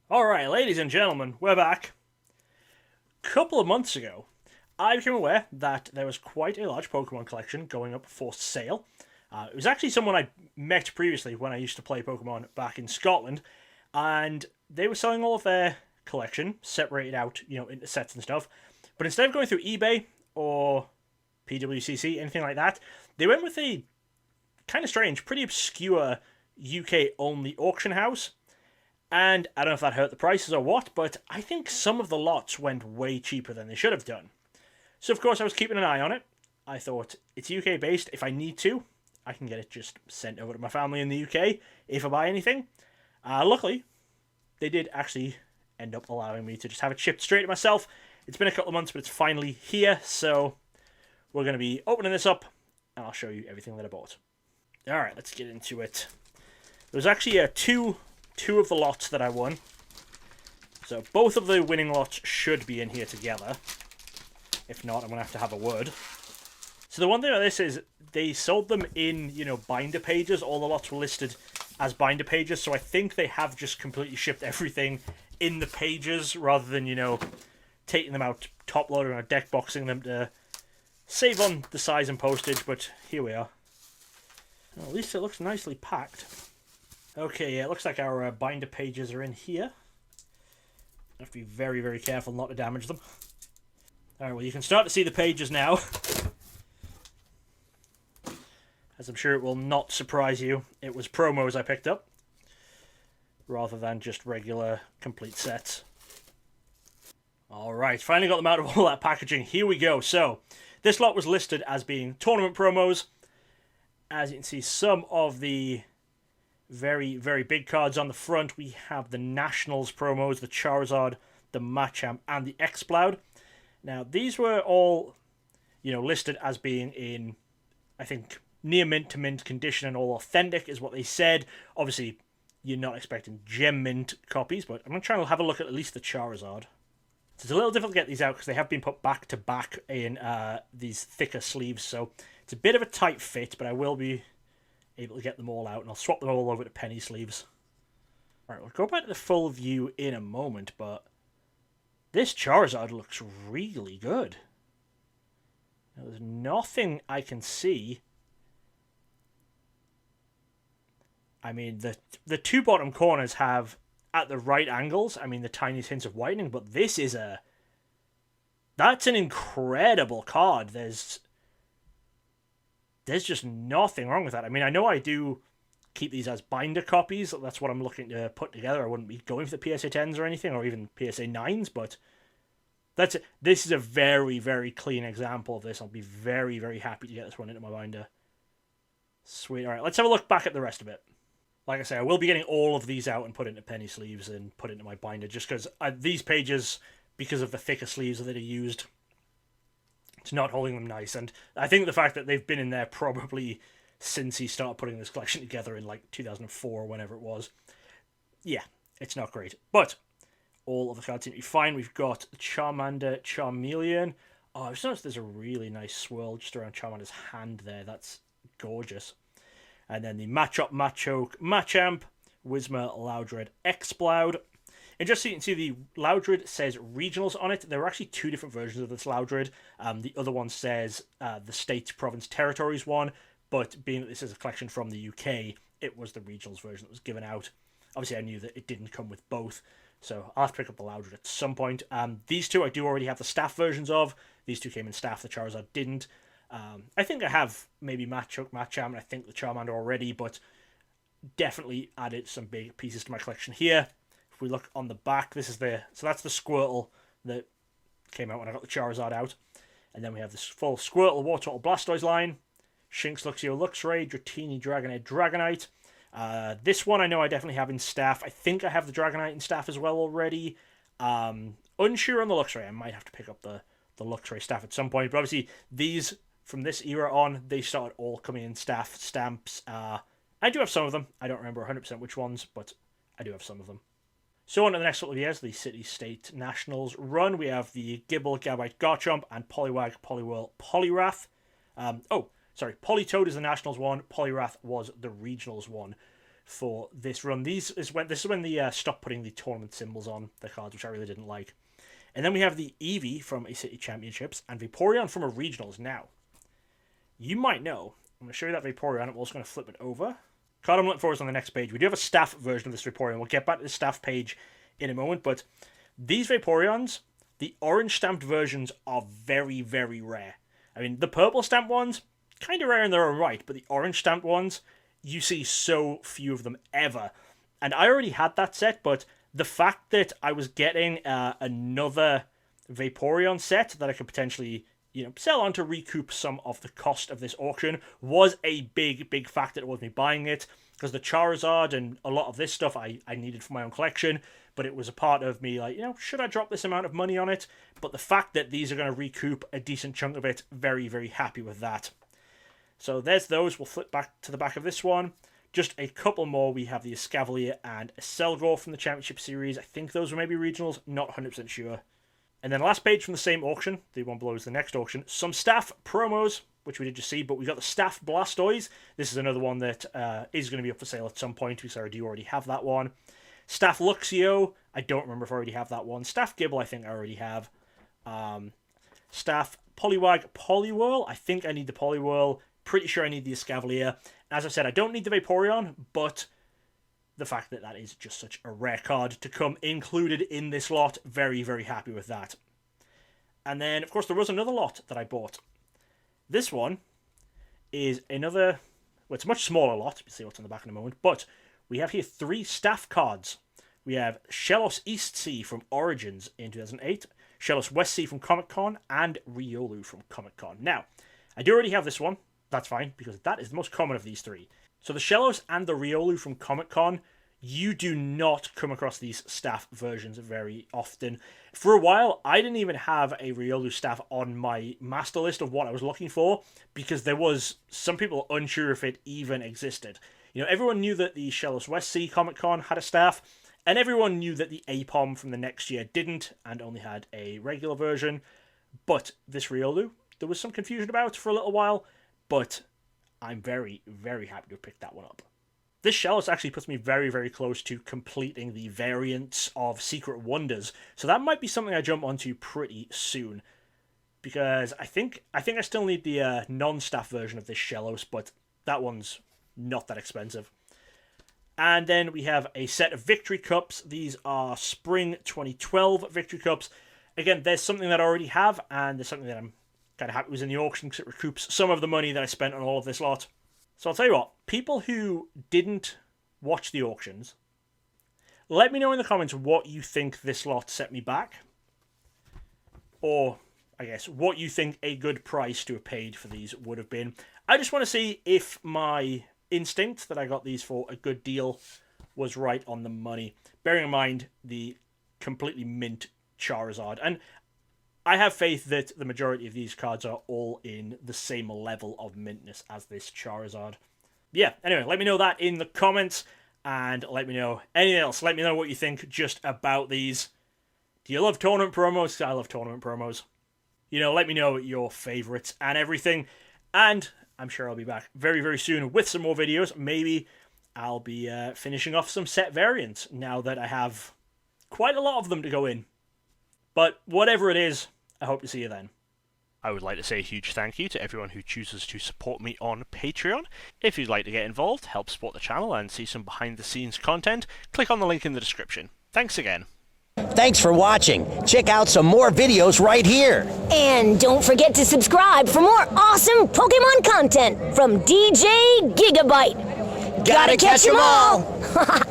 Alright, ladies and gentlemen, we're back. A couple of months ago, I became aware that there was quite a large Pokemon collection going up for sale. It was actually someone I met previously when I used to play Pokemon back in Scotland, and they were selling all of their collection, separated out, into sets and stuff. But instead of going through eBay or PWCC, anything like that, they went with a kind of strange, pretty obscure UK only auction house. And I don't know if that hurt the prices or what, but I think some of the lots went way cheaper than they should have done. So, of course, I was keeping an eye on it. I thought, it's UK based. If I need to, I can get it just sent over to my family in the UK if I buy anything. Luckily, they did actually end up allowing me to just have it shipped straight to myself. It's been a couple of months, but it's finally here. So, we're going to be opening this up, and I'll show you everything that I bought. Alright, let's get into it. There was actually two of the lots that I won. So both of the winning lots should be in here together. If not, I'm going to have a word. So the one thing about this is they sold them in, binder pages. All the lots were listed as binder pages. So I think they have just completely shipped everything in the pages rather than, taking them out top loading or deck boxing them to save on the size and postage. But here we are. Well, at least it looks nicely packed. Okay, yeah, it looks like our binder pages are in here. I have to be very, very careful not to damage them. Alright, well, you can start to see the pages now. As I'm sure it will not surprise you, it was promos I picked up, rather than just regular complete sets. Alright, finally got them out of all that packaging. Here we go. So, this lot was listed as being tournament promos. As you can see, some of the very, very big cards on the front. We have the Nationals promos, the Charizard, the Machamp, and the Exploud. Now, these were all, listed as being in, I think, near mint to mint condition and all authentic is what they said. Obviously, you're not expecting gem mint copies, but I'm going to try and have a look at least the Charizard. So it's a little difficult to get these out because they have been put back to back in these thicker sleeves, so it's a bit of a tight fit, but I will be able to get them all out, and I'll swap them all over to penny sleeves. Alright, we'll go back to the full view in a moment, but this Charizard looks really good. Now, there's nothing I can see. I mean, the two bottom corners have, at the right angles, the tiniest hints of whitening, but this is that's an incredible card. There's just nothing wrong with that. I know I do keep these as binder copies. That's what I'm looking to put together. I wouldn't be going for the PSA 10s or anything, or even PSA 9s, but this is a very, very clean example of this. I'll be very, very happy to get this one into my binder. Sweet. All right, let's have a look back at the rest of it. Like I say, I will be getting all of these out and put into penny sleeves and put into my binder, just because these pages, because of the thicker sleeves that are used, it's not holding them nice. And I think the fact that they've been in there probably since he started putting this collection together in like 2004 or whenever it was, yeah, it's not great. But all of the cards seem to be fine. We've got Charmander, Charmeleon. Oh, I've just noticed there's a really nice swirl just around Charmander's hand there. That's gorgeous. And then the Machop, Machoke, Machamp, Whismur, Loudred, Exploud. And just so you can see, the Loudred says regionals on it. There are actually two different versions of this Loudred. The other one says the states, province, territories one, but being that this is a collection from the UK, it was the regionals version that was given out. Obviously, I knew that it didn't come with both, so I'll have to pick up the Loudred at some point. These two I do already have the staff versions of. These two came in staff, the Charizard didn't. I think I have maybe Machoke, Machamp, and I think the Charmander already, but definitely added some big pieces to my collection here. If we look on the back, so that's the Squirtle that came out when I got the Charizard out. And then we have this full Squirtle, Wartortle, Blastoise line. Shinx, Luxio, Luxray, Dratini, Dragonite, Dragonite. This one I know I definitely have in staff. I think I have the Dragonite in staff as well already. Unsure on the Luxray. I might have to pick up the Luxray staff at some point. But obviously, these, from this era on, they started all coming in staff stamps. I do have some of them. I don't remember 100% which ones, but I do have some of them. So on to the next couple of years, the City State Nationals run. We have the Gibble, Gabite, Garchomp, and Poliwag, Poliwhirl, Poliwrath. Politoed is the Nationals one. Poliwrath was the Regionals one. for this run. This is when they stopped putting the tournament symbols on the cards, which I really didn't like. And then we have the Eevee from a City Championships and Vaporeon from a Regionals. Now, you might know, I'm going to show you that Vaporeon. I'm also going to flip it over. Card I'm looking for is on the next page. We do have a staff version of this Vaporeon. We'll get back to the staff page in a moment, but these Vaporeons, the orange stamped versions are very, very rare. I mean, the purple stamped ones, kind of rare in their own right, but the orange stamped ones, you see so few of them ever. And I already had that set, but the fact that I was getting another Vaporeon set that I could potentially, sell on to recoup some of the cost of this auction was a big, big factor towards me buying it, because the Charizard and a lot of this stuff I needed for my own collection, but it was a part of me like, should I drop this amount of money on it? But the fact that these are going to recoup a decent chunk of it, very, very happy with that. So there's those. We'll flip back to the back of this one. Just a couple more. We have the Escavalier and a Selgor from the Championship Series. I think those were maybe regionals, not 100% sure. And then last page from the same auction, the one below is the next auction, some staff promos, which we did just see, but we got the staff Blastoise. This is another one that is going to be up for sale at some point, because I do already have that one. Staff Luxio, I don't remember if I already have that one. Staff Gibble, I think I already have. Staff Poliwag Poliwhirl, I think I need the Poliwhirl. Pretty sure I need the Escavalier. As I said, I don't need the Vaporeon, but the fact that that is just such a rare card to come included in this lot, very, very happy with that. And then, of course, there was another lot that I bought. This one is another, well, it's a much smaller lot. We'll see what's on the back in a moment. But we have here 3 staff cards. We have Shellos East Sea from Origins in 2008, Shellos West Sea from Comic-Con, and Riolu from Comic-Con. Now, I do already have this one. That's fine, because that is the most common of these 3. So the Shellos and the Riolu from Comic-Con, you do not come across these staff versions very often. For a while, I didn't even have a Riolu staff on my master list of what I was looking for, because there was some people unsure if it even existed. Everyone knew that the Shellos West Sea Comic-Con had a staff, and everyone knew that the Apom from the next year didn't, and only had a regular version. But this Riolu, there was some confusion about for a little while, but I'm very, very happy to have picked that one up. This Shellos actually puts me very, very close to completing the variants of Secret Wonders, so that might be something I jump onto pretty soon, because I think I still need the non-staff version of this Shellos, but that one's not that expensive. And then we have a set of Victory Cups. These are Spring 2012 Victory Cups. Again, there's something that I already have, and there's something that I'm kind of happy was in the auction because it recoups some of the money that I spent on all of this lot. So I'll tell you what, people who didn't watch the auctions, let me know in the comments what you think this lot set me back. Or, I guess, what you think a good price to have paid for these would have been. I just want to see if my instinct that I got these for a good deal was right on the money. Bearing in mind the completely mint Charizard. And I have faith that the majority of these cards are all in the same level of mintness as this Charizard. Yeah, anyway, let me know that in the comments, and let me know anything else. Let me know what you think just about these. Do you love tournament promos? I love tournament promos. Let me know your favourites and everything. And I'm sure I'll be back very, very soon with some more videos. Maybe I'll be finishing off some set variants now that I have quite a lot of them to go in. But whatever it is, I hope to see you then. I would like to say a huge thank you to everyone who chooses to support me on Patreon. If you'd like to get involved, help support the channel, and see some behind-the-scenes content, click on the link in the description. Thanks again. Thanks for watching. Check out some more videos right here. And don't forget to subscribe for more awesome Pokemon content from DJ Gigabyte. Gotta catch 'em all!